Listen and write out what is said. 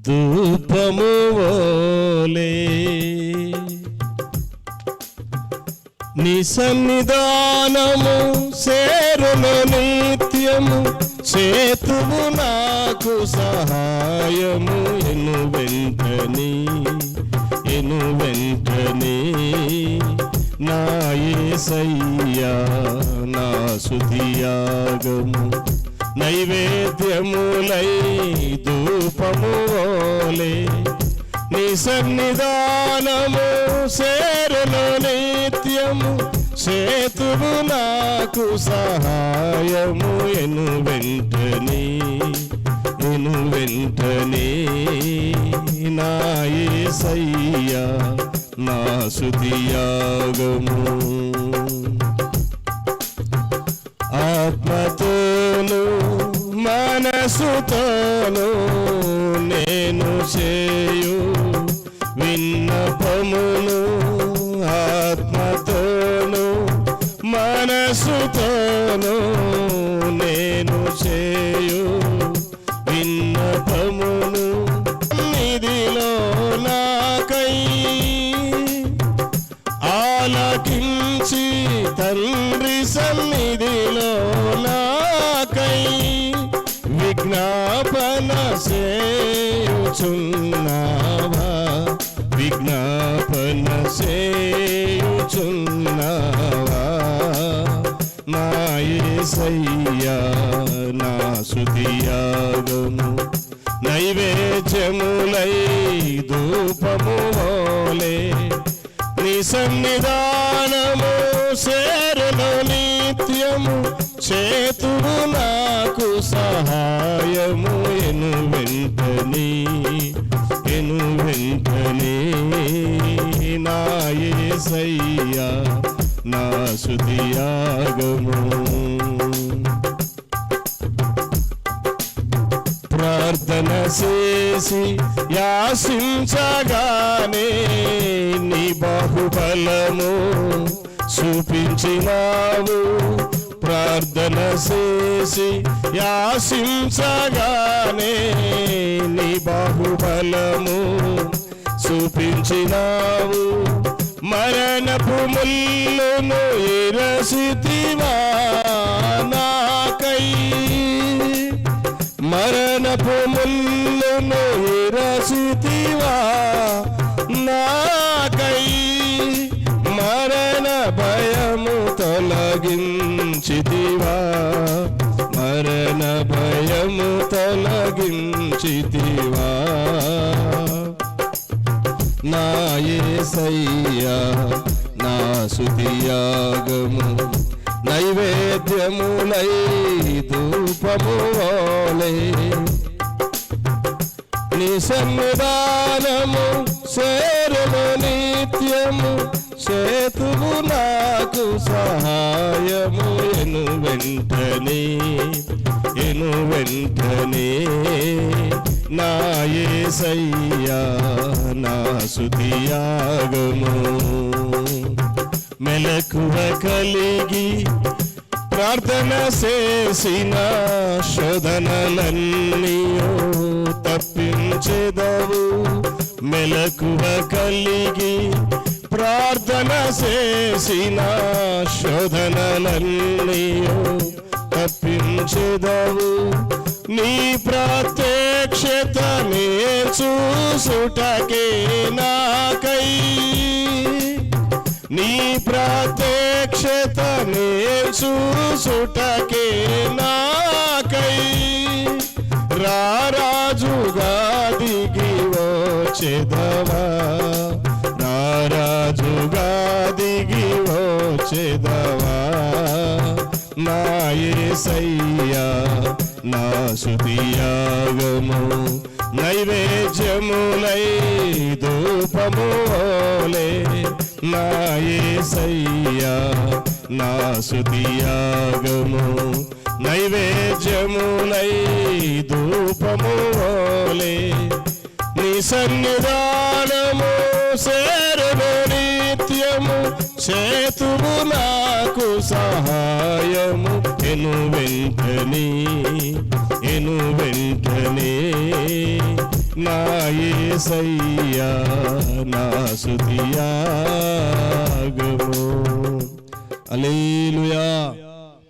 ధూపము వోలే నీ సన్నిధానము చేరును నిత్యము, చేతువు నాకు సహాయము ఎను వెంటనే నా యేసయ్యా నా స్తుతియాగము నైవేద్యములై ధూపము వోలే నీ సన్నిధానము చేరును నిత్యము, చేతువు నాకు సహాయము ఎను వెంటనే నా యేసయ్యా నా స్తుతియాగము. ఆత్మతోను మనసుతోను నేను చేయు విన్నపమును, ఆత్మతోను మనసుతోను నేను చేయు విన్నపమును, నిధిలో నాకై ఆలకించి తండ్రి సన్నిధిలో నాకై విజ్ఞాపన చేయుచున్నావా, విజ్ఞాపన చేయుచున్నావా నా యేసయ్యా నా స్తుతియాగము నైవేద్యములై ధూపము వోలే నీ సన్నిధానము చేరును నిత్యము, చేతువు నాకు సహాయము ఎను వెంటనే నా యేసయ్యా నా స్తుతియాగము. ప్రార్థన చేసి యాసించగానే నీ బాహుబలము చూపించినావు, ప్రార్థన చేసి యాసించగానే నీ బాహుబలము చూపించినావు, మరణపు ముల్లును ఇరసితివా నాకై, మరణపు ముల్లును ఇరసితివా నాకై, మరణ భయము తొలగించితివా, మరణ భయము తొలగించితివా నా యేసయ్యా నా స్తుతియాగము నైవేద్యములై ధూపము వోలే నీ సన్నిధానము చేరును నిత్యము, చేతువు నాకు సహాయము ఎను వెంటనే నా యేసయ్యా నా స్తుతియాగము. మెలకువ కలిగి ప్రార్థన చేసిన శోధనలన్నీయో తప్పించెదవు, మెలకువ కలిగి ప్రార్థన చేసిన శోధనలన్నీయో తప్పించెదవు, నీ ప్రత్యక్షత నే చూసుటకే నాకై, నీ ప్రత్యక్షత నే చూసుటకే నాకై, రారాజుగా దిగి వచ్చెదవా, రారాజుగా దిగి వచ్చెదవా నా యేసయ్యా నా స్తుతియాగము నైవేద్యములై ధూపము వోలే నా యేసయ్యా నా స్తుతియాగము నైవేద్యములై ధూపము వోలే నీ సన్నిధానము చేరును నిత్యము, చేతువు నాకు సహాయము ఎను వెంటనే నా యేసయ్యా నా స్తుతియాగము. హల్లెలూయా.